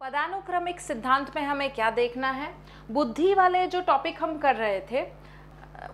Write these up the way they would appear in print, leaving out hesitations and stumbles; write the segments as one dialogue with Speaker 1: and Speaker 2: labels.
Speaker 1: पदानुक्रमिक सिद्धांत में हमें क्या देखना है। बुद्धि वाले जो टॉपिक हम कर रहे थे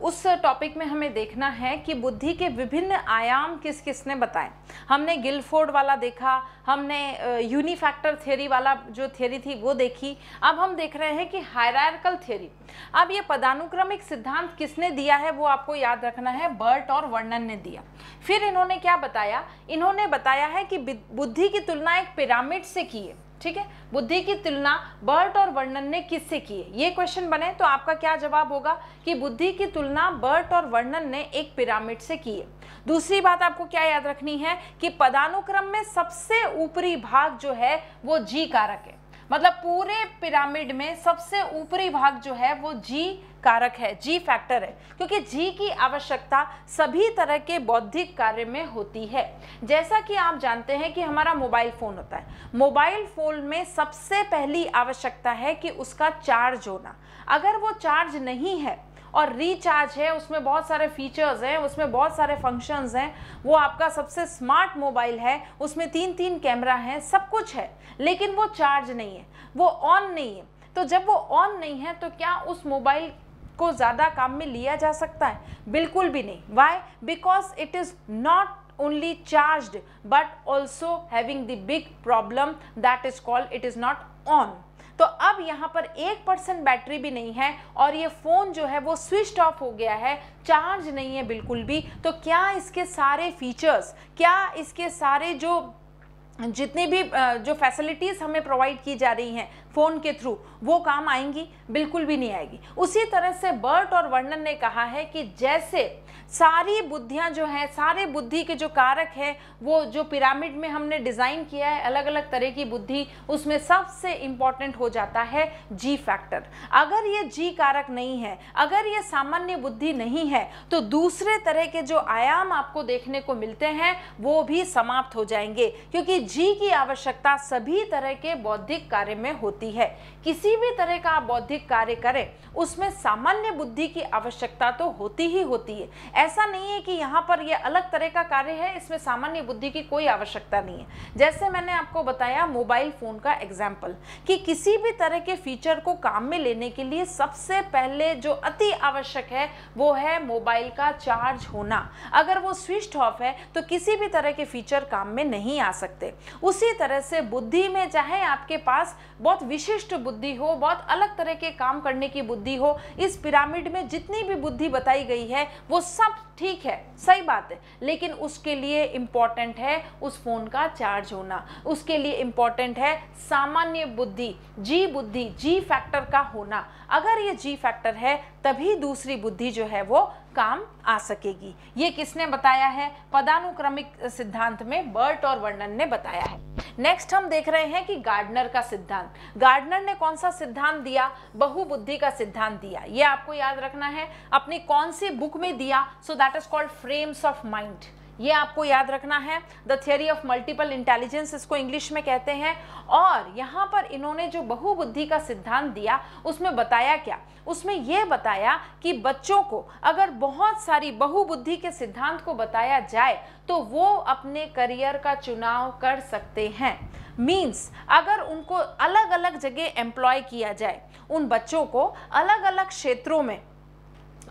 Speaker 1: उस टॉपिक में हमें देखना है कि बुद्धि के विभिन्न आयाम किस किसने बताए। हमने गिलफोर्ड वाला देखा, हमने यूनिफैक्टर थ्योरी वाला जो थ्योरी थी वो देखी। अब हम देख रहे हैं कि हायरार्कल थ्योरी। अब ये पदानुक्रमिक सिद्धांत किसने दिया है वो आपको याद रखना है, बर्ट और वर्नन ने दिया। फिर इन्होंने क्या बताया, इन्होंने बताया है कि बुद्धि की तुलना एक पिरामिड से की है। ठीक है, बुद्धि की तुलना बर्ट और वर्नन ने किससे की है। ये क्वेश्चन बने तो आपका क्या जवाब होगा कि बुद्धि की तुलना बर्ट और वर्नन ने एक पिरामिड से की है। दूसरी बात आपको क्या याद रखनी है कि पदानुक्रम में सबसे ऊपरी भाग जो है वो जी कारक है। मतलब पूरे पिरामिड में सबसे ऊपरी भाग जो है वो जी कारक है, जी फैक्टर है, क्योंकि जी की आवश्यकता सभी तरह के बौद्धिक कार्य में होती है। जैसा कि आप जानते हैं कि हमारा मोबाइल फोन होता है, मोबाइल फोन में सबसे पहली आवश्यकता है कि उसका चार्ज होना। अगर वो चार्ज नहीं है और रिचार्ज है, उसमें बहुत सारे फीचर्स हैं, उसमें बहुत सारे फंक्शंस हैं, वो आपका सबसे स्मार्ट मोबाइल है, उसमें 3 कैमरा हैं, सब कुछ है, लेकिन वो चार्ज नहीं है, वो ऑन नहीं है। तो जब वो ऑन नहीं है तो क्या उस मोबाइल को ज़्यादा काम में लिया जा सकता है? बिल्कुल भी नहीं। Why? Because it is not only charged but also having the big problem that is called it is not on। तो अब यहाँ पर 1% बैटरी भी नहीं है और ये फ़ोन जो है वो स्विच ऑफ हो गया है, चार्ज नहीं है बिल्कुल भी। तो क्या इसके सारे फीचर्स, क्या इसके सारे जो जितनी भी जो फैसिलिटीज़ हमें प्रोवाइड की जा रही हैं फ़ोन के थ्रू वो काम आएंगी? बिल्कुल भी नहीं आएगी। उसी तरह से बर्ट और वर्नन ने कहा है कि जैसे सारी बुद्धियां जो हैं, सारे बुद्धि के जो कारक हैं, वो जो पिरामिड में हमने डिज़ाइन किया है अलग अलग तरह की बुद्धि, उसमें सबसे इम्पॉर्टेंट हो जाता है जी फैक्टर। अगर ये जी कारक नहीं है, अगर ये सामान्य बुद्धि नहीं है, तो दूसरे तरह के जो आयाम आपको देखने को मिलते हैं वो भी समाप्त हो जाएंगे, क्योंकि जी की आवश्यकता सभी तरह के बौद्धिक कार्य में होती है। किसी भी तरह का आप बौद्धिक कार्य करें उसमें सामान्य बुद्धि की आवश्यकता तो होती ही होती है। ऐसा नहीं है कि यहाँ पर ये अलग तरह का कार्य है, इसमें सामान्य बुद्धि की कोई आवश्यकता नहीं है। जैसे मैंने आपको बताया मोबाइल फोन का एग्जाम्पल, कि किसी भी तरह के फीचर को काम में लेने के लिए सबसे पहले जो अति आवश्यक है वो है मोबाइल का चार्ज होना। अगर वो स्विच ऑफ है तो किसी भी तरह के फीचर काम में नहीं आ सकते। उसी तरह से बुद्धि में चाहे आपके पास बहुत विशिष्ट बुद्धि हो, बहुत अलग तरह के काम करने की बुद्धि हो, इस पिरामिड में जितनी भी बुद्धि बताई गई है वो सब ठीक है, सही बात है, लेकिन उसके लिए इम्पॉर्टेंट है उस फोन का चार्ज होना, उसके लिए इम्पॉर्टेंट है सामान्य बुद्धि, जी फैक्टर का होना। अगर ये जी फैक्टर है तभी दूसरी बुद्धि जो है वो काम आ सकेगी। ये किसने बताया है? पदानुक्रमिक सिद्धांत में बर्ट और वर्नन ने बताया है। नेक्स्ट हम देख रहे हैं कि गार्डनर का सिद्धांत। गार्डनर ने कौन सा सिद्धांत दिया? बहुबुद्धि का सिद्धांत दिया। ये आपको याद रखना है, अपनी कौन सी बुक में दिया? So that is called frames of mind. ये आपको याद रखना है। The theory of multiple intelligence इसको इंग्लिश में कहते हैं। और यहाँ पर इन्होंने जो बहुबुद्धि का सिद्धांत दिया उसमें बताया क्या? उसमें यह बताया कि बच्चों को अगर बहुत सारी बहुबुद्धि के सिद्धांत को बताया जाए तो वो अपने करियर का चुनाव कर सकते हैं। मीन्स अगर उनको अलग अलग जगह एम्प्लॉय किया जाए, उन बच्चों को अलग अलग क्षेत्रों में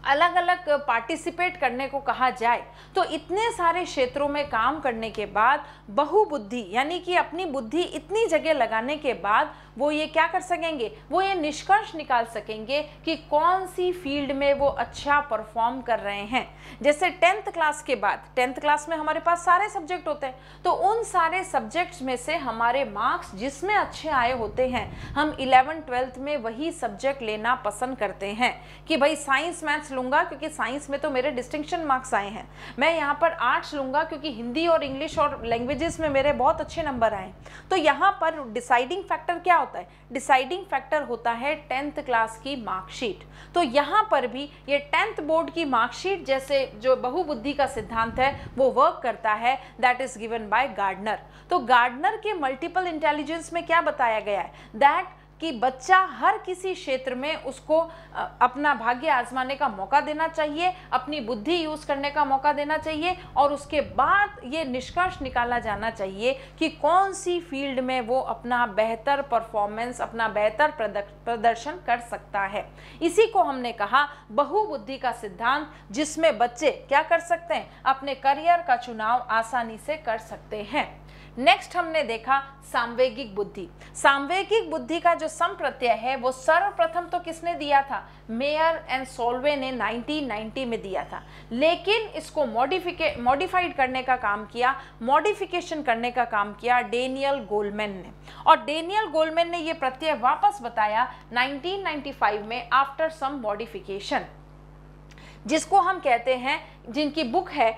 Speaker 1: अलग अलग पार्टिसिपेट करने को कहा जाए, तो इतने सारे क्षेत्रों में काम करने के बाद बहुबुद्धि यानी कि अपनी बुद्धि इतनी जगह लगाने के बाद वो ये क्या कर सकेंगे? वो ये निष्कर्ष निकाल सकेंगे कि कौन सी फील्ड में वो अच्छा परफॉर्म कर रहे हैं। जैसे 10th क्लास के बाद, 10th क्लास में हमारे पास सारे सब्जेक्ट होते हैं, तो उन सारे सब्जेक्ट्स में से हमारे मार्क्स जिसमें अच्छे आए होते हैं, हम 11th 12th में वही सब्जेक्ट लेना पसंद करते हैं कि भाई साइंस मैथ्स लूँगा क्योंकि साइंस में तो मेरे डिस्टिंक्शन मार्क्स आए हैं, मैं यहाँ पर आर्ट्स लूँगा क्योंकि हिंदी और इंग्लिश और लैंग्वेजेस में मेरे बहुत अच्छे नंबर आए। तो यहाँ पर डिसाइडिंग फैक्टर क्या होता है? डिसाइडिंग फैक्टर होता है 10th क्लास की मार्कशीट। तो यहाँ पर भी ये 10th बोर्ड की मार्कशीट जैसे जो बहुबुद्धि का सिद्धांत है वो वर्क करता है, that is given by Gardner. तो गार्डनर के मल्टीपल इंटेलिजेंस में क्या बताया गया है? दैट कि बच्चा हर किसी क्षेत्र में उसको अपना भाग्य आजमाने का मौका देना चाहिए, अपनी बुद्धि यूज करने का मौका देना चाहिए और उसके बाद ये निष्कर्ष निकाला जाना चाहिए कि कौन सी फील्ड में वो अपना बेहतर परफॉर्मेंस, अपना बेहतर प्रदर्शन कर सकता है। इसी को हमने कहा बहुबुद्धि का सिद्धांत, जिसमें बच्चे क्या कर सकते हैं, अपने करियर का चुनाव आसानी से कर सकते हैं। नेक्स्ट हमने देखा सांवेगिक बुद्धि। सांवेगिक बुद्धि का जो सम प्रत्यय है वो सर्वप्रथम तो किसने दिया था, मेयर एंड सोल्वे ने 1990 में दिया था, लेकिन इसको मॉडिफाइड करने का काम किया, मॉडिफिकेशन करने का काम किया डेनियल गोलमैन ने। और डेनियल गोलमैन ने ये प्रत्यय वापस बताया 1995 में आफ्टर सम मॉडिफिकेशन, जिसको हम कहते हैं, जिनकी बुक है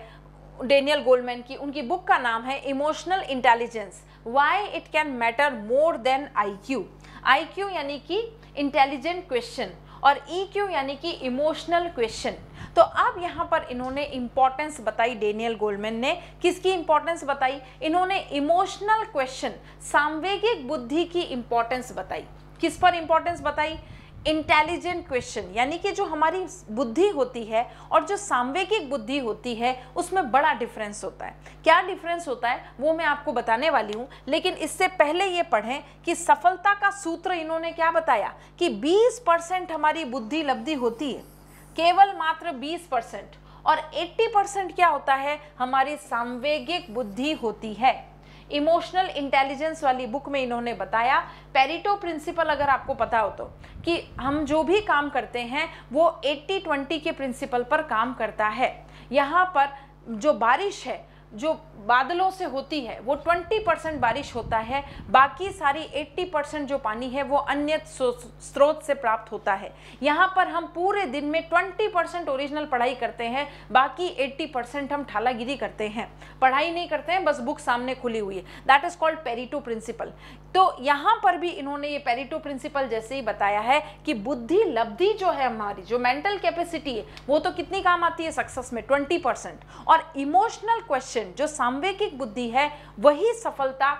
Speaker 1: डेनियल गोलमैन की, उनकी बुक का नाम है emotional intelligence, why it can matter more than IQ। IQ यानी कि इंटेलिजेंट क्वेश्चन और EQ यानी कि इमोशनल क्वेश्चन। तो अब यहाँ पर इन्होंने इंपॉर्टेंस बताई, डेनियल गोलमैन ने किसकी इंपॉर्टेंस बताई, इन्होंने इमोशनल क्वेश्चन, सांवेगिक बुद्धि की इंपॉर्टेंस बताई। किस पर इंपॉर्टेंस बताई, इंटेलिजेंट क्वेश्चन, यानी कि जो हमारी बुद्धि होती है और जो सांवेगिक बुद्धि होती है उसमें बड़ा डिफरेंस होता है। क्या डिफरेंस होता है वो मैं आपको बताने वाली हूँ, लेकिन इससे पहले ये पढ़ें कि सफलता का सूत्र इन्होंने क्या बताया कि 20% हमारी बुद्धि लब्धि होती है, केवल मात्र 20%, और 80% क्या होता है, हमारी सांवेगिक बुद्धि होती है। इमोशनल इंटेलिजेंस वाली बुक में इन्होंने बताया, पेरेटो प्रिंसिपल अगर आपको पता हो तो, कि हम जो भी काम करते हैं वो 80-20 के प्रिंसिपल पर काम करता है। यहाँ पर जो बारिश है, जो बादलों से होती है, वो 20% बारिश होता है, बाकी सारी 80% जो पानी है वो अन्य स्रोत से प्राप्त होता है। यहाँ पर हम पूरे दिन में 20% ओरिजिनल पढ़ाई करते हैं, बाकी 80% हम ठालागिरी करते हैं, पढ़ाई नहीं करते हैं, बस बुक सामने खुली हुई है। That is called Pareto principle. तो यहाँ पर भी इन्होंने ये पेरेटो प्रिंसिपल जैसे ही बताया है कि बुद्धि लब्धि जो है हमारी, जो मेंटल कैपेसिटी है, वो तो कितनी काम आती है सक्सेस में, 20%, और इमोशनल क्वेश्चन जो सांवेगिक बुद्धि है वही सफलता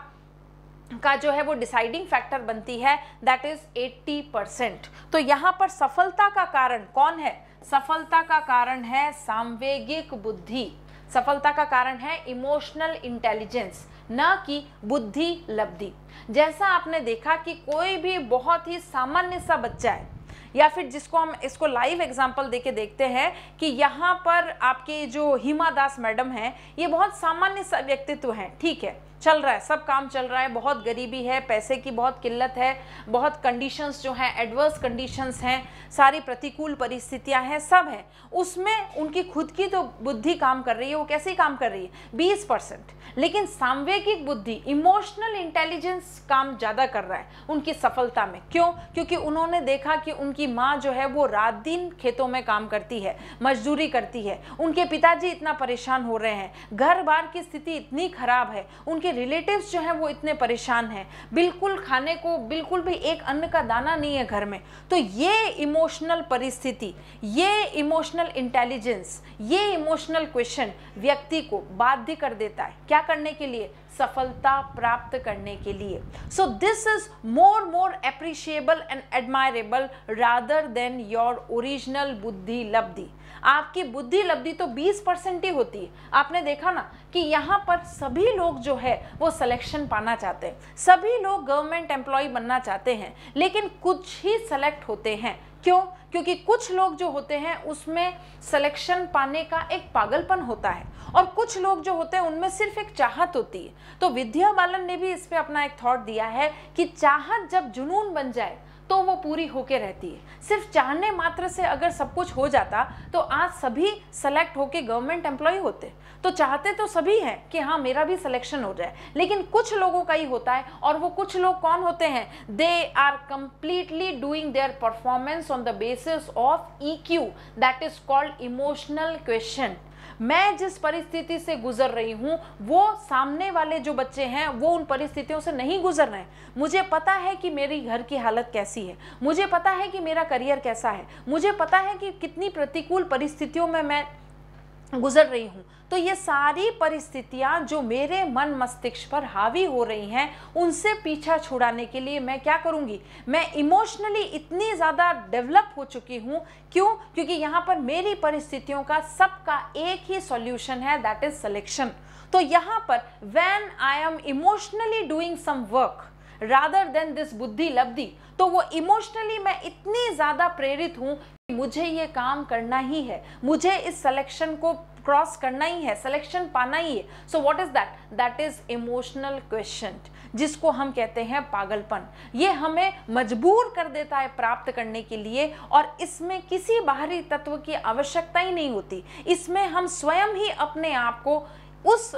Speaker 1: का जो है वो डिसाइडिंग फैक्टर बनती है, दैट इज 80%। तो यहाँ पर सफलता का कारण कौन है, सफलता का कारण है सांवेगिक बुद्धि, सफलता का कारण है इमोशनल इंटेलिजेंस, न कि बुद्धि लब्धि। जैसा आपने देखा कि कोई भी बहुत ही सामान्य सा बच्चा है, या फिर जिसको हम इसको लाइव एग्जांपल देके देखते हैं कि यहाँ पर आपके जो हिमा दास मैडम हैं, ये बहुत सामान्य सा व्यक्तित्व हैं, ठीक है, चल रहा है, सब काम चल रहा है, बहुत गरीबी है, पैसे की बहुत किल्लत है, बहुत कंडीशंस जो हैं एडवर्स कंडीशंस हैं, सारी प्रतिकूल परिस्थितियां हैं, सब हैं, उसमें उनकी खुद की तो बुद्धि काम कर रही है, वो कैसे काम कर रही है, 20%, लेकिन सांवेगिक बुद्धि, इमोशनल इंटेलिजेंस काम ज़्यादा कर रहा है उनकी सफलता में। क्यों? क्योंकि उन्होंने देखा कि उनकी माँ जो है वो रात दिन खेतों में काम करती है, मजदूरी करती है, उनके पिताजी इतना परेशान हो रहे हैं, घर बार की स्थिति इतनी खराब है, उनके रिलेटिव्स जो हैं वो इतने परेशान हैं, बिल्कुल खाने को बिल्कुल भी एक अन्न का दाना नहीं है घर में। तो ये इमोशनल परिस्थिति, ये इमोशनल इंटेलिजेंस, ये इमोशनल क्वेश्चन व्यक्ति को बाध्य कर देता है क्या करने के लिए, सफलता प्राप्त करने के लिए। So this is more appreciable and admirable rather than your original बुद्धि लब्धि। आपकी बुद्धि लब्धि तो 20% ही होती है। आपने देखा ना कि यहाँ पर सभी लोग जो है वो सिलेक्शन पाना चाहते हैं, सभी लोग गवर्नमेंट एम्प्लॉय बनना चाहते हैं, लेकिन कुछ ही सेलेक्ट होते हैं। क्यों? क्योंकि कुछ लोग जो होते हैं उसमें सिलेक्शन पाने का एक पागलपन होता है, और कुछ लोग जो होते हैं उनमें सिर्फ एक चाहत होती है। तो विद्या बालन ने भी इस पे अपना एक थॉट दिया है कि चाहत जब जुनून बन जाए तो वो पूरी होके रहती है। सिर्फ चाहने मात्र से अगर सब कुछ हो जाता तो आज सभी सेलेक्ट होके गवर्नमेंट एम्प्लॉय होते। तो चाहते तो सभी हैं कि हाँ मेरा भी सिलेक्शन हो जाए, लेकिन कुछ लोगों का ही होता है, और वो कुछ लोग कौन होते हैं, they are completely doing their performance on the basis of EQ, that is called emotional question. मैं जिस परिस्थिति से गुजर रही हूँ वो सामने वाले जो बच्चे हैं वो उन परिस्थितियों से नहीं गुजर रहे हैं। मुझे पता है कि मेरी घर की हालत कैसी है, मुझे पता है कि मेरा करियर कैसा है, मुझे पता है कि कितनी प्रतिकूल परिस्थितियों में मैं गुजर रही हूँ। तो ये सारी परिस्थितियाँ जो मेरे मन मस्तिष्क पर हावी हो रही हैं, उनसे पीछा छुड़ाने के लिए मैं क्या करूँगी, मैं इमोशनली इतनी ज़्यादा डेवलप हो चुकी हूँ। क्यों? क्योंकि यहाँ पर मेरी परिस्थितियों का सबका एक ही सॉल्यूशन है, दैट इज सिलेक्शन। तो यहाँ पर when I am emotionally doing some work rather than this बुद्धि लब्धि, तो वो इमोशनली मैं इतनी ज़्यादा प्रेरित हूँ कि मुझे ये काम करना ही है, मुझे इस सिलेक्शन को क्रॉस करना ही है, सिलेक्शन पाना ही है। So what is that? That is emotional question, जिसको हम कहते हैं पागलपन। ये हमें मजबूर कर देता है प्राप्त करने के लिए, और इसमें किसी बाहरी तत्व की आवश्यकता ही नहीं होती। इसमें हम स्वयं ही अपने आप को उस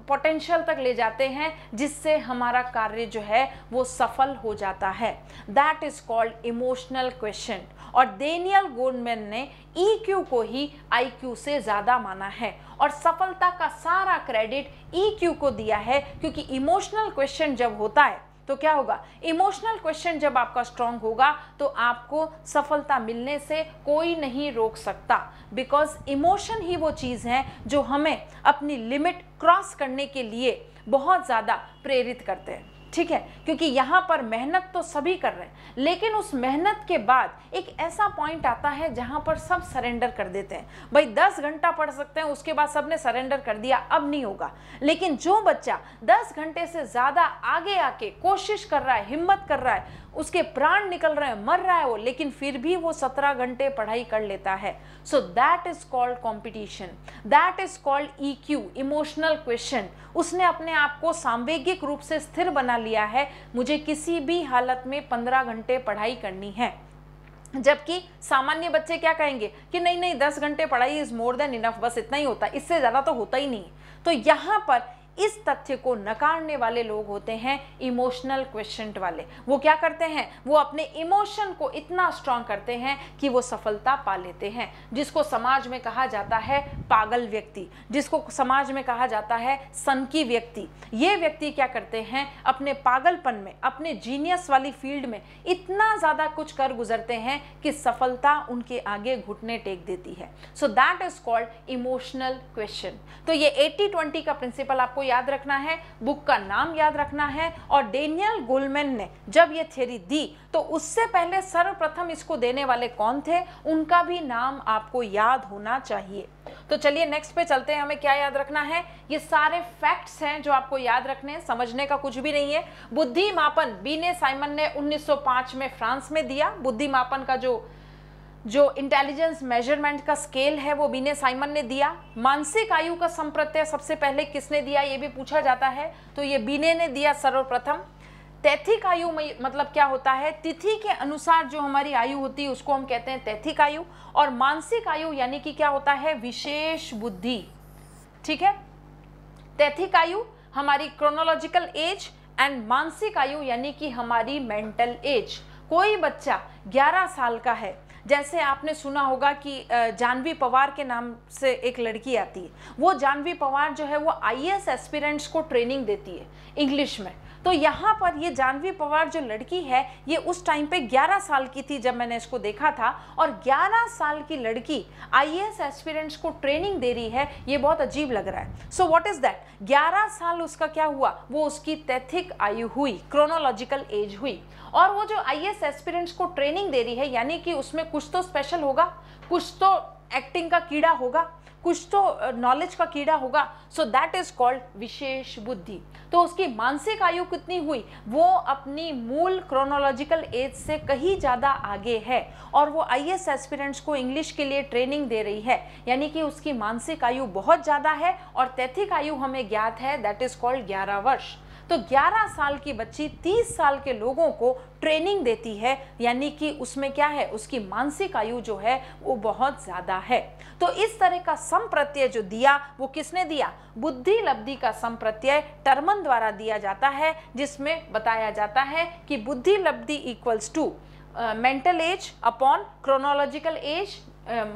Speaker 1: पोटेंशियल तक ले जाते हैं जिससे हमारा कार्य जो है वो सफल हो जाता है। That is called emotional question. और डेनियल गोलमैन ने EQ को ही IQ से ज़्यादा माना है, और सफलता का सारा क्रेडिट EQ को दिया है। क्योंकि इमोशनल क्वेश्चन जब होता है तो क्या होगा, इमोशनल क्वेश्चन जब आपका स्ट्रांग होगा तो आपको सफलता मिलने से कोई नहीं रोक सकता। बिकॉज इमोशन ही वो चीज़ है जो हमें अपनी लिमिट क्रॉस करने के लिए बहुत ज़्यादा प्रेरित करते हैं। ठीक है, क्योंकि यहाँ पर मेहनत तो सभी कर रहे हैं, लेकिन उस मेहनत के बाद एक ऐसा पॉइंट आता है जहाँ पर सब सरेंडर कर देते हैं। भाई 10 घंटा पढ़ सकते हैं, उसके बाद सबने सरेंडर कर दिया, अब नहीं होगा। लेकिन जो बच्चा 10 घंटे से ज़्यादा आगे आके कोशिश कर रहा है, हिम्मत कर रहा है, उसके प्राण निकल रहे हैं, मर रहा है वो, लेकिन फिर भी वो 17 घंटे पढ़ाई कर लेता है। So that is called competition, that is called EQ, emotional question. उसने अपने आप को सांवेगिक रूप से स्थिर बना लिया है, मुझे किसी भी हालत में 15 घंटे पढ़ाई करनी है। जबकि सामान्य बच्चे क्या कहेंगे कि नहीं नहीं 10 घंटे पढ़ाई इज मोर देन इनफ, बस इतना ही होता है, इससे ज़्यादा तो होता ही नहीं। तो यहाँ पर इस तथ्य को नकारने वाले लोग होते हैं इमोशनल क्वेश्चंट वाले। वो क्या करते हैं, वो अपने इमोशन को इतना स्ट्रांग करते हैं कि वो सफलता पा लेते हैं, जिसको समाज में कहा जाता है पागल व्यक्ति, जिसको समाज में कहा जाता है सनकी व्यक्ति। ये व्यक्ति क्या करते हैं, अपने पागलपन में, अपने जीनियस वाली फील्ड में इतना ज़्यादा कुछ कर गुजरते हैं कि सफलता उनके आगे घुटने टेक देती है। So that is called emotional question. तो ये 80-20 का प्रिंसिपल आपको याद रखना है, बुक का नाम याद रखना है। और डेनियल गोलमैन ने जब ये थ्योरी दी तो उससे पहले सर्वप्रथम इसको देने वाले कौन थे, उनका भी नाम आपको याद होना चाहिए। तो चलिए नेक्स्ट पे चलते हैं। हमें क्या याद रखना है, ये सारे फैक्ट्स हैं जो आपको याद रखने हैं, समझने का कुछ भी नहीं है। बुद्धि मापन बीने साइमन ने 1905 में फ्रांस में दिया। बुद्धि मापन का जो इंटेलिजेंस मेजरमेंट का स्केल है वो बीने साइमन ने दिया। मानसिक आयु का संप्रत्यय सबसे पहले किसने दिया, ये भी पूछा जाता है, तो ये बीने ने दिया सर्वप्रथम। तैथिक आयु मतलब क्या होता है, तिथि के अनुसार जो हमारी आयु होती है उसको हम कहते हैं तैथिक आयु। और मानसिक आयु यानी कि क्या होता है, विशेष बुद्धि। ठीक है, तैथिक आयु हमारी क्रोनोलॉजिकल एज एंड मानसिक आयु यानी कि हमारी मेंटल एज। कोई बच्चा 11 साल का है, जैसे आपने सुना होगा कि जानवी पवार के नाम से एक लड़की आती है, वो जानवी पवार जो है वो IAS एस्पिरेंट्स को ट्रेनिंग देती है इंग्लिश में। तो यहाँ पर ये जानवी पवार जो लड़की है ये उस टाइम पे 11 साल की थी जब मैंने इसको देखा था, और 11 साल की लड़की IAS एस्पिरेंट्स को ट्रेनिंग दे रही है, ये बहुत अजीब लग रहा है। सो व्हाट इज दैट, 11 साल उसका क्या हुआ, वो उसकी तैथिक आयु हुई, क्रोनोलॉजिकल एज हुई। और वो जो IAS एस्पिरेंट्स को ट्रेनिंग दे रही है यानी कि उसमें कुछ तो स्पेशल होगा, कुछ तो एक्टिंग का कीड़ा होगा, कुछ तो नॉलेज का कीड़ा होगा। सो दैट इज कॉल्ड विशेष बुद्धि। तो उसकी मानसिक आयु कितनी हुई, वो अपनी मूल क्रोनोलॉजिकल एज से कहीं ज़्यादा आगे है, और वो IAS एस्पिरेंट्स को इंग्लिश के लिए ट्रेनिंग दे रही है, यानी कि उसकी मानसिक आयु बहुत ज़्यादा है। और तैथिक आयु हमें ज्ञात है, दैट इज कॉल्ड 11 वर्ष। तो 11 साल की बच्ची 30 साल के लोगों को ट्रेनिंग देती है, यानी कि उसमें क्या है, उसकी मानसिक आयु जो है वो बहुत ज़्यादा है। तो इस तरह का संप्रत्यय जो दिया वो किसने दिया, बुद्धि लब्धि का संप्रत्यय टर्मन द्वारा दिया जाता है, जिसमें बताया जाता है कि बुद्धि लब्धि equals to mental age upon chronological age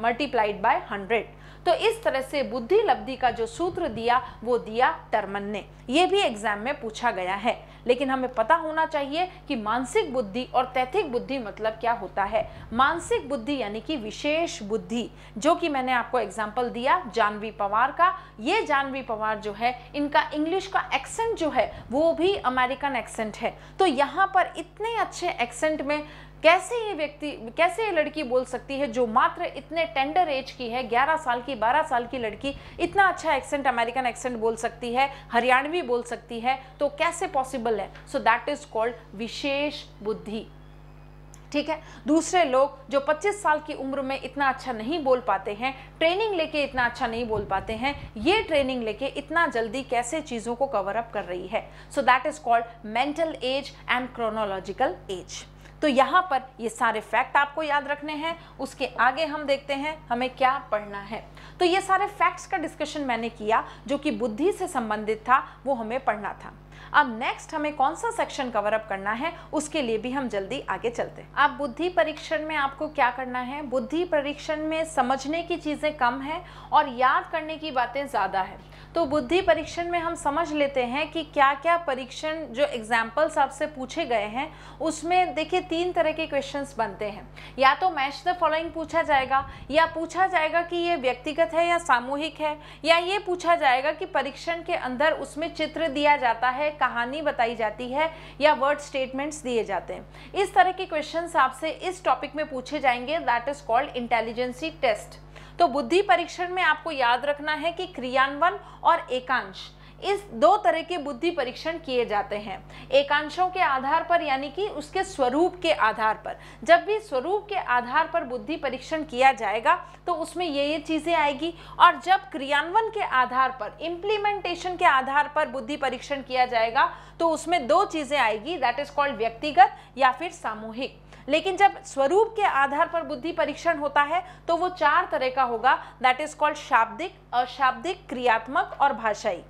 Speaker 1: multiplied by 100। तो इस तरह से बुद्धि लब्धि का जो सूत्र दिया वो दिया टर्मन ने। ये भी एग्जाम में पूछा गया है, लेकिन हमें पता होना चाहिए कि मानसिक बुद्धि और तैथिक बुद्धि मतलब क्या होता है। मानसिक बुद्धि यानी कि विशेष बुद्धि, जो कि मैंने आपको एग्जाम्पल दिया जानवी पवार का। ये जानवी पवार जो है, इनका इंग्लिश का एक्सेंट जो है वो भी अमेरिकन एक्सेंट है। तो यहाँ पर इतने अच्छे एक्सेंट में कैसे ये लड़की बोल सकती है, जो मात्र इतने टेंडर एज की है, 11 साल की 12 साल की लड़की इतना अच्छा एक्सेंट, अमेरिकन एक्सेंट बोल सकती है, हरियाणवी बोल सकती है, तो कैसे पॉसिबल है। सो दैट इज कॉल्ड विशेष बुद्धि। ठीक है, दूसरे लोग जो 25 साल की उम्र में इतना अच्छा नहीं बोल पाते हैं, ट्रेनिंग लेके इतना अच्छा नहीं बोल पाते हैं, ये ट्रेनिंग लेके इतना जल्दी कैसे चीज़ों को कवर अप कर रही है। So that is called mental as and chronological age. तो यहाँ पर ये सारे फैक्ट आपको याद रखने हैं। उसके आगे हम देखते हैं हमें क्या पढ़ना है। तो ये सारे फैक्ट्स का डिस्कशन मैंने किया जो कि बुद्धि से संबंधित था, वो हमें पढ़ना था। अब नेक्स्ट हमें कौन सा सेक्शन कवर अप करना है, उसके लिए भी हम जल्दी आगे चलते हैं। अब बुद्धि परीक्षण में आपको क्या करना है, बुद्धि परीक्षण में समझने की चीज़ें कम है और याद करने की बातें ज़्यादा है। तो बुद्धि परीक्षण में हम समझ लेते हैं कि क्या क्या परीक्षण जो एग्जाम्पल्स आपसे पूछे गए हैं उसमें देखिए 3 तरह के क्वेश्चंस बनते हैं। या तो मैच द फॉलोइंग पूछा जाएगा, या पूछा जाएगा कि ये व्यक्तिगत है या सामूहिक है, या ये पूछा जाएगा कि परीक्षण के अंदर उसमें चित्र दिया जाता है, कहानी बताई जाती है, या वर्ड स्टेटमेंट्स दिए जाते हैं। इस तरह के क्वेश्चंस आपसे इस टॉपिक में पूछे जाएंगे, that is called intelligence test. तो बुद्धि परीक्षण में आपको याद रखना है कि क्रियान्वयन और एकांश, इस 2 तरह के बुद्धि परीक्षण किए जाते हैं। एकांशों के आधार पर यानी कि उसके स्वरूप के आधार पर। जब भी स्वरूप के आधार पर बुद्धि परीक्षण किया जाएगा तो उसमें ये चीज़ें आएगी, और जब क्रियान्वयन के आधार पर, इम्प्लीमेंटेशन के आधार पर बुद्धि परीक्षण किया जाएगा तो उसमें 2 चीज़ें आएगी, दैट इज कॉल्ड व्यक्तिगत या फिर सामूहिक। लेकिन जब स्वरूप के आधार पर बुद्धि परीक्षण होता है तो वो 4 तरह का होगा, दैट इज कॉल्ड शाब्दिक, अशाब्दिक, क्रियात्मक और भाषाई,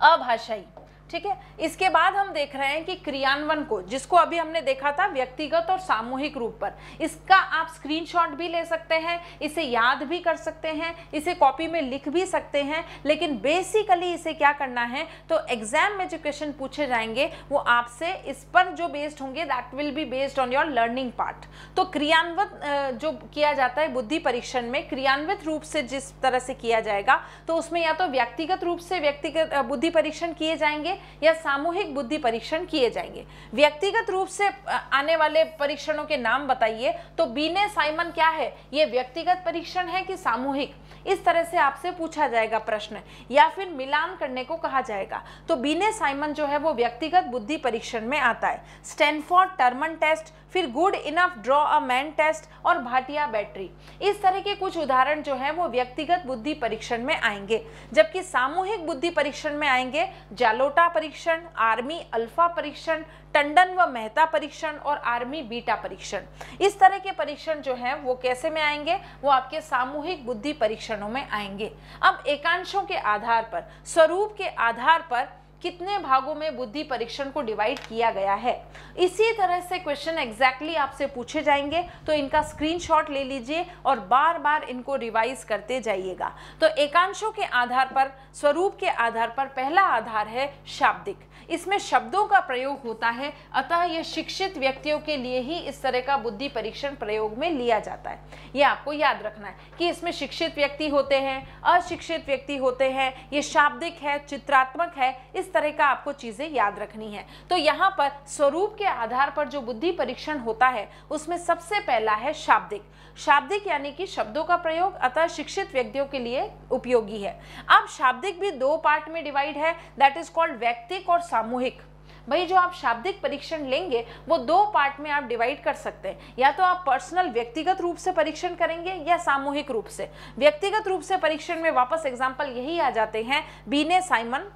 Speaker 1: अभाषाई। ठीक है, इसके बाद हम देख रहे हैं कि क्रियान्वयन को, जिसको अभी हमने देखा था व्यक्तिगत और सामूहिक रूप पर, इसका आप स्क्रीनशॉट भी ले सकते हैं, इसे याद भी कर सकते हैं, इसे कॉपी में लिख भी सकते हैं। लेकिन बेसिकली इसे क्या करना है, तो एग्जाम में जो क्वेश्चन पूछे जाएंगे वो आपसे इस पर जो बेस्ड होंगे, that will be based on your learning part. तो क्रियान्वित जो किया जाता है बुद्धि परीक्षण में, क्रियान्वित रूप से जिस तरह से किया जाएगा, तो उसमें या तो व्यक्तिगत रूप से व्यक्तिगत बुद्धि परीक्षण किए जाएंगे या सामूहिक बुद्धि परीक्षण किए जाएंगे। व्यक्तिगत रूप से आने वाले परीक्षणों के नाम बताइए, तो बीने साइमन क्या है, ये व्यक्तिगत परीक्षण है कि सामूहिक, इस तरह से आपसे पूछा जाएगा प्रश्न, या फिर मिलान करने को कहा जाएगा। तो बीने साइमन जो है वो व्यक्तिगत बुद्धि परीक्षण में आता है। स्टैनफोर्ड टर्मन टेस्ट, फिर good enough draw a man test और भाटिया बैटरी, इस तरह के कुछ उदाहरण जो हैं वो व्यक्तिगत बुद्धि परीक्षण में आएंगे। जबकि सामूहिक बुद्धि परीक्षण में आएंगे जालोटा परीक्षण, आर्मी अल्फा परीक्षण, टंडन व मेहता परीक्षण और आर्मी बीटा परीक्षण। इस तरह के परीक्षण जो हैं वो कैसे में आएंगे, वो आपके सामूहिक बुद्धि परीक्षणों में आएंगे। अब एकांशों के आधार पर, स्वरूप के आधार पर कितने भागों में बुद्धि परीक्षण को डिवाइड किया गया है, इसी तरह से क्वेश्चन एग्जैक्टली आपसे पूछे जाएंगे। तो इनका स्क्रीनशॉट ले लीजिए और बार बार इनको रिवाइज करते जाइएगा। तो एकांशों के आधार पर, स्वरूप के आधार पर पहला आधार है शाब्दिक, इसमें शब्दों का प्रयोग होता है, अतः यह शिक्षित व्यक्तियों के लिए ही इस तरह का बुद्धि परीक्षण प्रयोग में लिया जाता है। ये आपको याद रखना है कि इसमें शिक्षित व्यक्ति होते हैं, अशिक्षित व्यक्ति होते हैं, ये शाब्दिक है, चित्रात्मक है, इस तरह का आपको चीजें याद रखनी है। तो यहाँ पर स्वरूप के आधार पर जो बुद्धि परीक्षण होता है उसमें सबसे पहला है शाब्दिक। शाब्दिक यानी कि शब्दों का प्रयोग, अतः शिक्षित व्यक्तियों के लिए उपयोगी है। अब शाब्दिक भी 2 पार्ट में डिवाइड है, दैट इज कॉल्ड व्यक्तिक और सामूहिक। भाई जो आप शाब्दिक परीक्षण लेंगे वो 2 पार्ट में आप डिवाइड कर सकते हैं, या तो आप पर्सनल व्यक्तिगत रूप से परीक्षण करेंगे या सामूहिक रूप से। व्यक्तिगत रूप से परीक्षण में वापस एग्जाम्पल यही आ जाते हैं, बीने साइमन,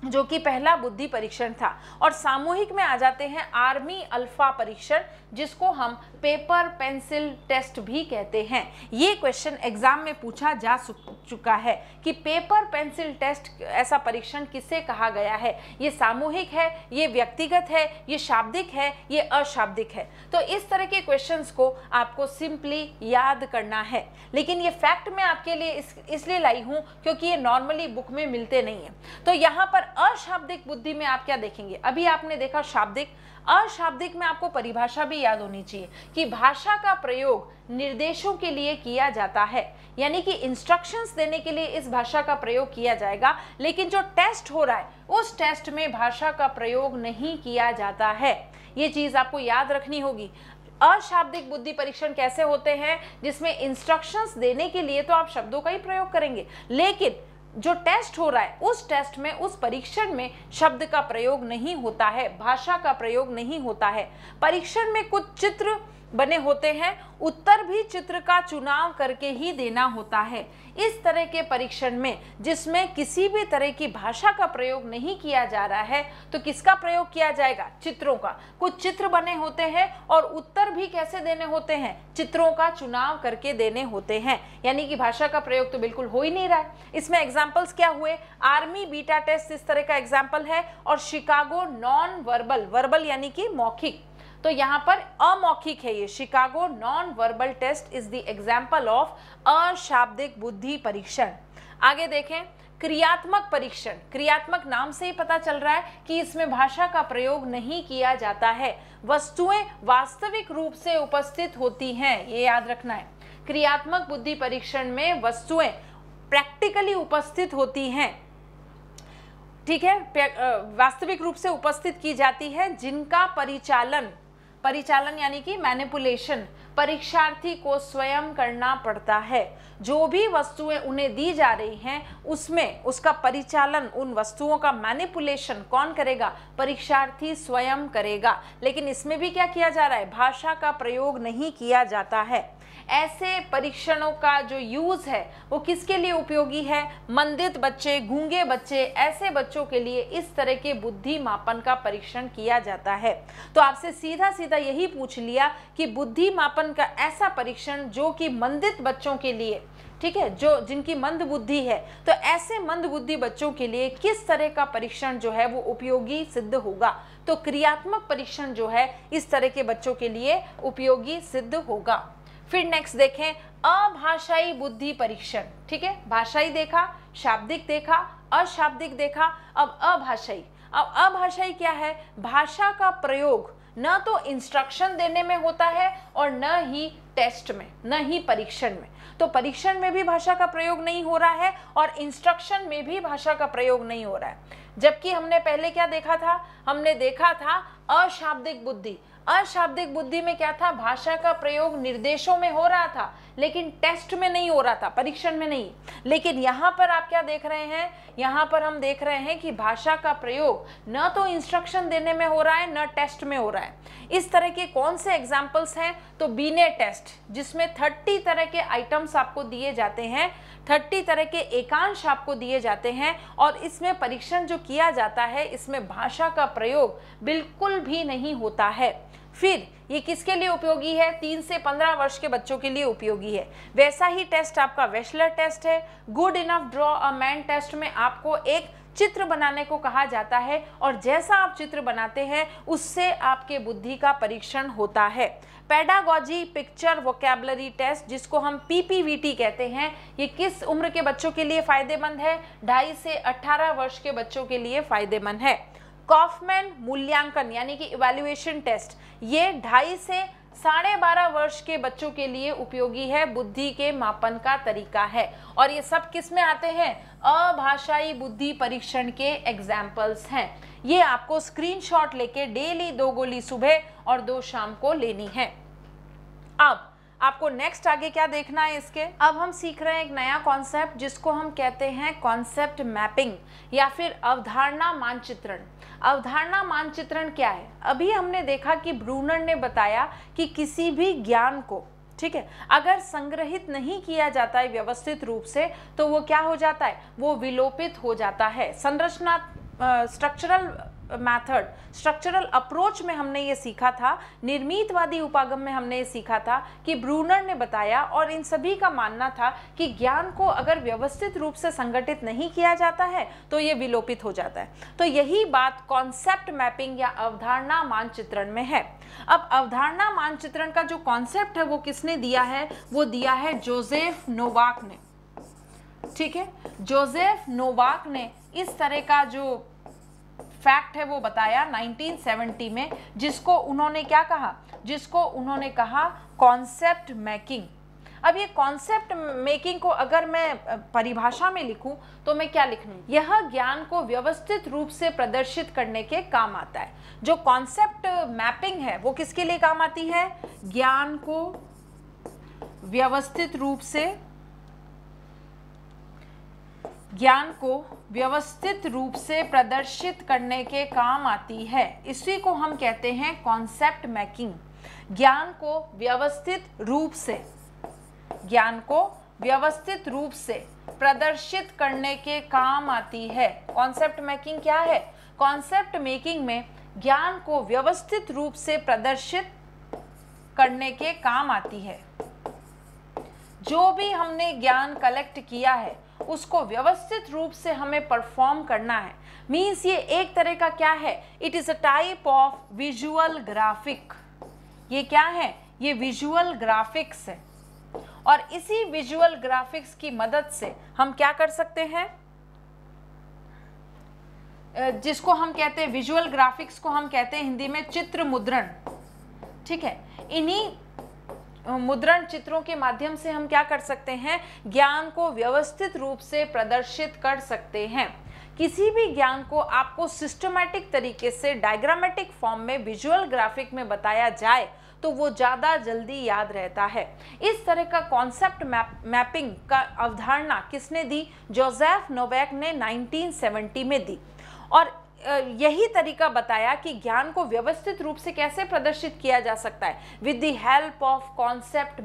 Speaker 1: जो कि पहला बुद्धि परीक्षण था। और सामूहिक में आ जाते हैं आर्मी अल्फा परीक्षण, जिसको हम पेपर पेंसिल टेस्ट भी कहते हैं। ये क्वेश्चन एग्जाम में पूछा जा चुका है कि पेपर पेंसिल टेस्ट ऐसा परीक्षण किसे कहा गया है, ये सामूहिक है, ये व्यक्तिगत है, ये शाब्दिक है, ये अशाब्दिक है। तो इस तरह के क्वेश्चंस को आपको सिंपली याद करना है। लेकिन ये फैक्ट मैं आपके लिए इसलिए लाई हूँ क्योंकि ये नॉर्मली बुक में मिलते नहीं है। तो यहाँ पर अशाब्दिक बुद्धि में आप क्या देखेंगे, अभी आपने देखा शाब्दिक, अशाब्दिक में आपको परिभाषा भी याद होनी चाहिए कि भाषा का प्रयोग निर्देशों के लिए किया जाता है, यानी कि इंस्ट्रक्शंस देने के लिए इस भाषा का प्रयोग किया जाएगा। लेकिन जो टेस्ट हो रहा है उस टेस्ट में भाषा का प्रयोग नहीं किया जाता है। ये चीज आपको याद रखनी होगी। अशाब्दिक बुद्धि परीक्षण कैसे होते हैं, जिसमें इंस्ट्रक्शंस देने के लिए तो आप शब्दों का ही प्रयोग करेंगे, लेकिन जो टेस्ट हो रहा है उस टेस्ट में, उस परीक्षण में शब्द का प्रयोग नहीं होता है, भाषा का प्रयोग नहीं होता है। परीक्षण में कुछ चित्र बने होते हैं, उत्तर भी चित्र का चुनाव करके ही देना होता है। इस तरह के परीक्षण में जिसमें किसी भी तरह की भाषा का प्रयोग नहीं किया जा रहा है, तो किसका प्रयोग किया जाएगा, चित्रों का। कुछ चित्र बने होते हैं और उत्तर भी कैसे देने होते हैं, चित्रों का चुनाव करके देने होते हैं, यानी कि भाषा का प्रयोग तो बिल्कुल हो ही नहीं रहा है। इसमें एग्जाम्पल्स क्या हुए, आर्मी बीटा टेस्ट इस तरह का एग्जाम्पल है, और शिकागो नॉन वर्बल, वर्बल यानी कि मौखिक, तो यहाँ पर अमौखिक है ये। Chicago non verbal test is the example of अशाब्दिक बुद्धि परीक्षण। आगे देखें क्रियात्मक परीक्षण। क्रियात्मक नाम से ही पता चल रहा है कि इसमें भाषा का प्रयोग नहीं किया जाता है, वस्तुएं वास्तविक रूप से उपस्थित होती हैं, ये याद रखना है। क्रियात्मक बुद्धि परीक्षण में वस्तुएं प्रैक्टिकली उपस्थित होती हैं, ठीक है, वास्तविक रूप से उपस्थित की जाती है, जिनका परिचालन यानी कि मैनिपुलेशन परीक्षार्थी को स्वयं करना पड़ता है। जो भी वस्तुएं उन्हें दी जा रही हैं उसमें उसका परिचालन, उन वस्तुओं का मैनिपुलेशन कौन करेगा, परीक्षार्थी स्वयं करेगा। लेकिन इसमें भी क्या किया जा रहा है, भाषा का प्रयोग नहीं किया जाता है। ऐसे परीक्षणों का जो यूज है वो किसके लिए उपयोगी है, मंदित बच्चे, गूंगे बच्चे, ऐसे बच्चों के लिए इस तरह के बुद्धि मापन का परीक्षण किया जाता है। तो आपसे सीधा सीधा यही पूछ लिया कि बुद्धि मापन का ऐसा परीक्षण जो कि मंदित बच्चों के लिए, ठीक है, जो जिनकी मंद बुद्धि है, तो ऐसे मंद बुद्धि बच्चों के लिए किस तरह का परीक्षण जो है वो उपयोगी सिद्ध होगा। तो क्रियात्मक परीक्षण जो है इस तरह के बच्चों के लिए उपयोगी सिद्ध होगा। फिर नेक्स्ट देखें अभाषाई बुद्धि परीक्षण। ठीक है, भाषाई देखा, शाब्दिक देखा, अशाब्दिक देखा, अब अभाषाई। अब अभाषाई क्या है, भाषा का प्रयोग न तो इंस्ट्रक्शन देने में होता है और न ही टेस्ट में, न ही परीक्षण में। तो परीक्षण में भी भाषा का प्रयोग नहीं हो रहा है और इंस्ट्रक्शन में भी भाषा का प्रयोग नहीं हो रहा है। जबकि हमने पहले क्या देखा था, हमने देखा था अशाब्दिक बुद्धि। अशाब्दिक बुद्धि में क्या था, भाषा का प्रयोग निर्देशों में हो रहा था लेकिन टेस्ट में नहीं हो रहा था, परीक्षण में नहीं। लेकिन यहाँ पर आप क्या देख रहे हैं, यहाँ पर हम देख रहे हैं कि भाषा का प्रयोग न तो इंस्ट्रक्शन देने में हो रहा है न टेस्ट में हो रहा है। इस तरह के कौन से एग्जाम्पल्स हैं, तो बीने टेस्ट, जिसमें 30 तरह के आइटम्स आपको दिए जाते हैं, 30 तरह के एकांश आपको दिए जाते हैं और इसमें परीक्षण जो किया जाता है इसमें भाषा का प्रयोग बिल्कुल भी नहीं होता है। फिर ये किसके लिए उपयोगी है, 3 से 15 वर्ष के बच्चों के लिए उपयोगी है। वैसा ही टेस्ट आपका वेशलर टेस्ट है। Good enough draw a man test में आपको एक चित्र बनाने को कहा जाता है और जैसा आप चित्र बनाते हैं उससे आपके बुद्धि का परीक्षण होता है। पेडागॉजी पिक्चर वोकैबुलरी टेस्ट, जिसको हम पीपीवीटी कहते हैं, ये किस उम्र के बच्चों के लिए फायदेमंद है, 2.5 से 18 वर्ष के बच्चों के लिए फायदेमंद है। कॉफमैन मूल्यांकन यानी कि इवैल्यूएशन टेस्ट, ये 2.5 से 12.5 वर्ष के बच्चों के लिए उपयोगी है, बुद्धि के मापन का तरीका है। और ये सब किस में आते हैं, अभाषाई बुद्धि परीक्षण के एग्जाम्पल्स हैं। ये आपको स्क्रीनशॉट लेके डेली 2 गोली सुबह और 2 शाम को लेनी है। अब आपको नेक्स्ट आगे क्या देखना है इसके, अब हम सीख रहे हैं एक नया कॉन्सेप्ट जिसको हम कहते हैं कॉन्सेप्ट मैपिंग या फिर अवधारणा मानचित्रण। अवधारणा मानचित्रण क्या है, अभी हमने देखा कि ब्रूनर ने बताया कि किसी भी ज्ञान को, ठीक है, अगर संग्रहित नहीं किया जाता है व्यवस्थित रूप से तो वो क्या हो जाता है, वो विलोपित हो जाता है। संरचना स्ट्रक्चरल मैथड, स्ट्रक्चरल अप्रोच में हमने ये सीखा था, निर्मितवादी उपागम में हमने ये सीखा था कि ब्रूनर ने बताया और इन सभी का मानना था कि ज्ञान को अगर व्यवस्थित रूप से संगठित नहीं किया जाता है तो ये विलोपित हो जाता है। तो यही बात कॉन्सेप्ट मैपिंग या अवधारणा मानचित्रण में है। अब अवधारणा मानचित्रण का जो कॉन्सेप्ट है वो किसने दिया है? वो दिया है जोसेफ नोवाक ने। ठीक है, जोसेफ नोवाक ने इस तरह का जो फैक्ट है वो बताया 1970 में, जिसको उन्होंने क्या कहा? जिसको उन्होंने कहा कॉन्सेप्ट मेकिंग। अब ये कॉन्सेप्ट मेकिंग को अगर मैं परिभाषा में लिखूं तो मैं क्या लिखूं? यह ज्ञान को व्यवस्थित रूप से प्रदर्शित करने के काम आता है। जो कॉन्सेप्ट मैपिंग है वो किसके लिए काम आती है? ज्ञान को व्यवस्थित रूप से, ज्ञान को व्यवस्थित रूप से प्रदर्शित करने के काम आती है। इसी को हम कहते हैं कॉन्सेप्ट मेकिंग। ज्ञान को व्यवस्थित रूप से, ज्ञान को व्यवस्थित रूप से प्रदर्शित करने के काम आती है। कॉन्सेप्ट मेकिंग क्या है? कॉन्सेप्ट मेकिंग में ज्ञान को व्यवस्थित रूप से प्रदर्शित करने के काम आती है। जो भी हमने ज्ञान कलेक्ट किया है उसको व्यवस्थित रूप से हमें परफॉर्म करना है। मीन्स ये एक तरह का क्या है? It is a type of visual graphic. ये क्या है? ये विजुअल ग्राफिक्स है। और इसी विजुअल ग्राफिक्स की मदद से हम क्या कर सकते हैं? जिसको हम कहते हैं विजुअल ग्राफिक्स को हम कहते हैं हिंदी में चित्र मुद्रण। ठीक है, इन्हीं मुद्रण चित्रों के माध्यम से हम क्या कर सकते हैं? ज्ञान को व्यवस्थित रूप से प्रदर्शित कर सकते हैं। किसी भी ज्ञान को आपको सिस्टमैटिक तरीके से डायग्रामेटिक फॉर्म में विजुअल ग्राफिक में बताया जाए तो वो ज़्यादा जल्दी याद रहता है। इस तरह का कॉन्सेप्ट मैपिंग का अवधारणा किसने दी? जोसेफ नोवाक ने 1970 में दी। और यही तरीका बताया कि ज्ञान को व्यवस्थित रूप से कैसे प्रदर्शित किया जा सकता है, with the help of concept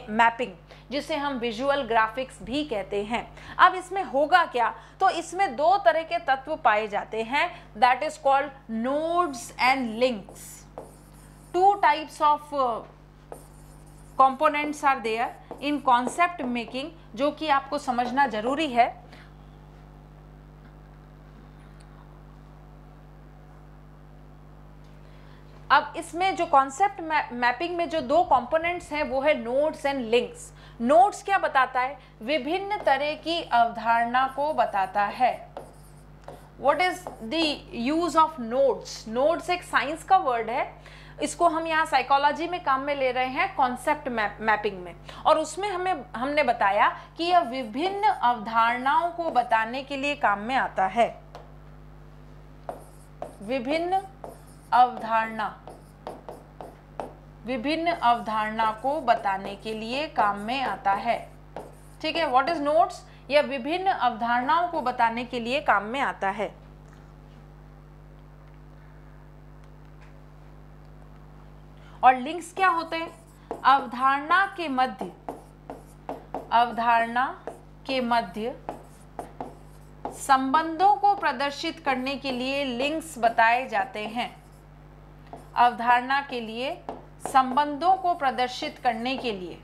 Speaker 1: mapping, जिसे हम विजुअल ग्राफिक्स भी कहते हैं। अब इसमें होगा क्या? तो इसमें दो तरह के तत्व पाए जाते हैं, that is called nodes and links. Two types of components are there in concept making, जो कि आपको समझना जरूरी है। अब इसमें जो कॉन्सेप्ट मैपिंग में जो दो कंपोनेंट्स हैं वो है नोड्स एंड लिंक्स। नोड्स क्या बताता है? विभिन्न तरह की अवधारणा को बताता है। What is the use of nodes? Nodes एक साइंस का वर्ड है, इसको हम यहाँ साइकोलॉजी में काम में ले रहे हैं कॉन्सेप्ट मैपिंग में। और उसमें हमने बताया कि यह विभिन्न अवधारणाओं को बताने के लिए काम में आता है। विभिन्न अवधारणा को बताने के लिए काम में आता है। ठीक है, व्हाट इज नोड्स? यह विभिन्न अवधारणाओं को बताने के लिए काम में आता है। और लिंक्स क्या होते हैं? अवधारणा के मध्य संबंधों को प्रदर्शित करने के लिए लिंक्स बताए जाते हैं। अवधारणा के लिए संबंधों को प्रदर्शित करने के लिए,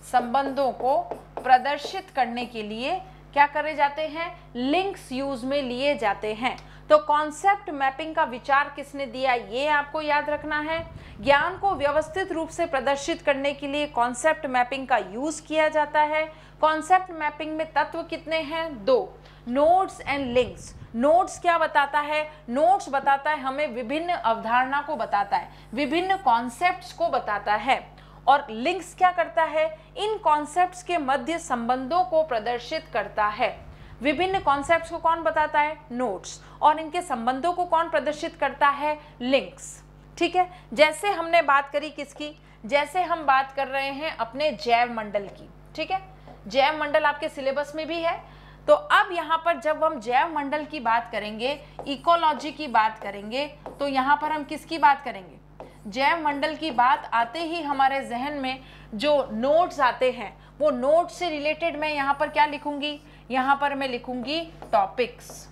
Speaker 1: संबंधों को प्रदर्शित करने के लिए क्या करे जाते हैं? लिंक्स यूज में लिए जाते हैं। तो कॉन्सेप्ट मैपिंग का विचार किसने दिया, ये आपको याद रखना है। ज्ञान को व्यवस्थित रूप से प्रदर्शित करने के लिए कॉन्सेप्ट मैपिंग का यूज किया जाता है। कॉन्सेप्ट मैपिंग में तत्व कितने हैं? दो, नोड्स एंड लिंक्स। नोड्स क्या बताता है? नोड्स बताता है हमें विभिन्न अवधारणा को बताता है, विभिन्न कॉन्सेप्ट्स को बताता है। और लिंक्स क्या करता है? इन कॉन्सेप्ट्स के मध्य संबंधों को प्रदर्शित करता है। विभिन्न कॉन्सेप्ट्स को कौन बताता है? नोड्स। और इनके संबंधों को कौन प्रदर्शित करता है? लिंक्स। ठीक है, जैसे हमने बात करी किसकी? जैसे हम बात कर रहे हैं अपने जैव मंडल की। ठीक है, जैव मंडल आपके सिलेबस में भी है। तो अब यहाँ पर जब हम जैव मंडल की बात करेंगे, इकोलॉजी की बात करेंगे, तो यहाँ पर हम किसकी बात करेंगे? जैव मंडल की बात आते ही हमारे जहन में जो नोड्स आते हैं, वो नोड्स से रिलेटेड मैं यहाँ पर क्या लिखूंगी? यहाँ पर मैं लिखूंगी topics.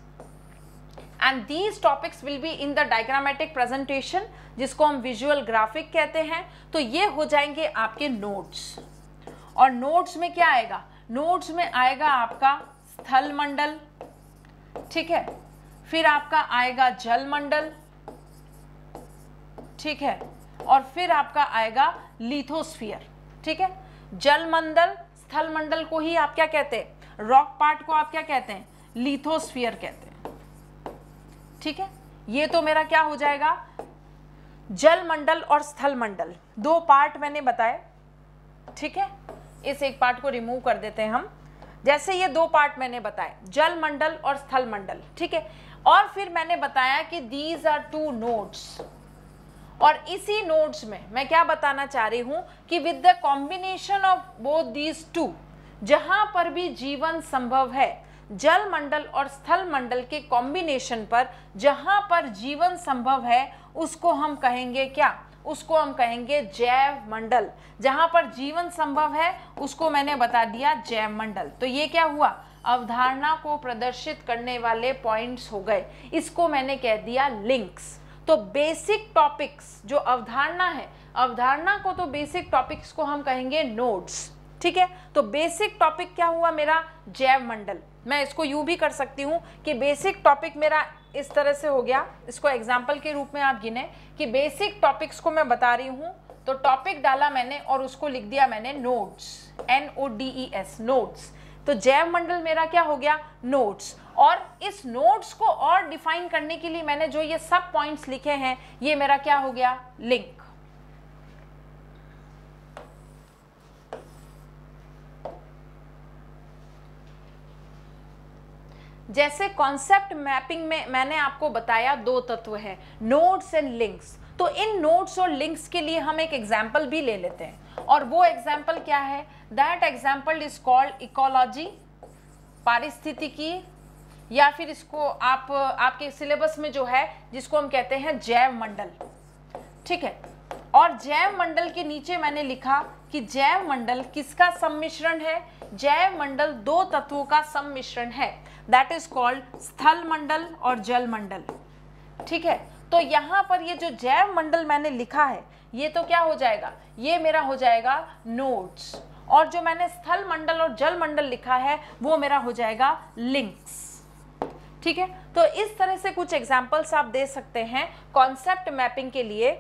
Speaker 1: And these topics will be in the diagrammatic presentation, जिसको हम विजुअल ग्राफिक कहते हैं। तो ये हो जाएंगे आपके नोट्स। और नोट्स में क्या आएगा? नोट्स में आएगा आपका स्थल मंडल, ठीक है, फिर आपका आएगा जल मंडल, ठीक है, और फिर आपका आएगा लिथोस्फीयर, ठीक है। जल मंडल, स्थल मंडल को ही आप क्या कहते हैं? रॉक पार्ट को आप क्या कहते हैं? लिथोस्फीयर कहते हैं, ठीक है। ये तो मेरा क्या हो जाएगा? जल मंडल और स्थल मंडल, दो पार्ट मैंने बताए, ठीक है। इस एक पार्ट को रिमूव कर देते हैं हम। जैसे ये दो पार्ट मैंने बताए, जल मंडल और स्थल मंडल, ठीक है। और फिर मैंने बताया कि दीज आर टू नोड्स, और इसी नोड्स में मैं क्या बताना चाह रही हूं कि with the combination of both these two, जहां पर भी जीवन संभव है, जल मंडल और स्थल मंडल के कॉम्बिनेशन पर जहां पर जीवन संभव है, उसको हम कहेंगे क्या? उसको हम कहेंगे जैव मंडल। जहां पर जीवन संभव है उसको मैंने बता दिया जैव मंडल। तो ये क्या हुआ? अवधारणा को प्रदर्शित करने वाले पॉइंट्स हो गए, इसको मैंने कह दिया लिंक्स। तो बेसिक टॉपिक्स जो अवधारणा है, अवधारणा को तो बेसिक टॉपिक्स को हम कहेंगे नोड्स, ठीक है। तो बेसिक टॉपिक क्या हुआ मेरा? जैव मंडल। मैं इसको यूं भी कर सकती हूं कि बेसिक टॉपिक मेरा इस तरह से हो गया, इसको एग्जाम्पल के रूप में आप गिने कि बेसिक टॉपिक्स को मैं बता रही हूं, तो टॉपिक डाला मैंने और उसको लिख दिया मैंने नोड्स, NODES, नोड्स। तो जैव मंडल मेरा क्या हो गया? नोड्स। और इस नोड्स को और डिफाइन करने के लिए मैंने जो ये सब पॉइंट्स लिखे हैं, ये मेरा क्या हो गया? लिंक। जैसे कॉन्सेप्ट मैपिंग में मैंने आपको बताया दो तत्व हैं, नोड्स एंड लिंक्स। तो इन नोड्स और लिंक्स के लिए हम एक एग्जाम्पल भी ले लेते हैं, और वो एग्जाम्पल क्या है? That example is called ecology, पारिस्थितिकी, या फिर इसको आप आपके सिलेबस में जो है जिसको हम कहते हैं जैव मंडल, ठीक है। और जैव मंडल के नीचे मैंने लिखा कि जैव मंडल किसका सम्मिश्रण है? जैव मंडल दो तत्वों का सम्मिश्रण है, दैट इज कॉल्ड स्थल मंडल और जल मंडल, ठीक है। तो यहाँ पर ये जो जैव मंडल मैंने लिखा है, ये तो क्या हो जाएगा? ये मेरा हो जाएगा नोड्स, और जो मैंने स्थल मंडल और जल मंडल लिखा है वो मेरा हो जाएगा लिंक्स, ठीक है। तो इस तरह से कुछ एग्जाम्पल्स आप दे सकते हैं कॉन्सेप्ट मैपिंग के लिए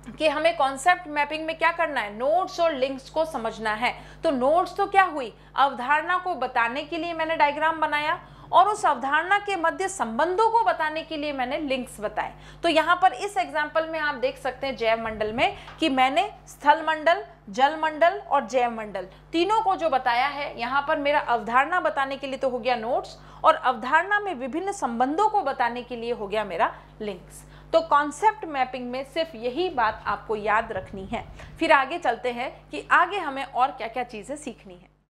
Speaker 1: कि हमें कॉन्सेप्ट मैपिंग में क्या करना है? नोड्स और लिंक्स को समझना है। तो नोड्स तो क्या हुई? अवधारणा को बताने के लिए मैंने डायग्राम बनाया, और उस अवधारणा के मध्य संबंधों को बताने के लिए मैंने लिंक्स बताए। तो यहाँ पर इस एग्जाम्पल में आप देख सकते हैं जैव मंडल में कि मैंने स्थल मंडल, जल मंडल और जैव मंडल तीनों को जो बताया है, यहाँ पर मेरा अवधारणा बताने के लिए तो हो गया नोड्स, और अवधारणा में विभिन्न संबंधों को बताने के लिए हो गया मेरा लिंक्स। तो कॉन्सेप्ट मैपिंग में सिर्फ यही बात आपको याद रखनी है। फिर आगे चलते हैं कि आगे हमें और क्या क्या चीज़ें सीखनी है।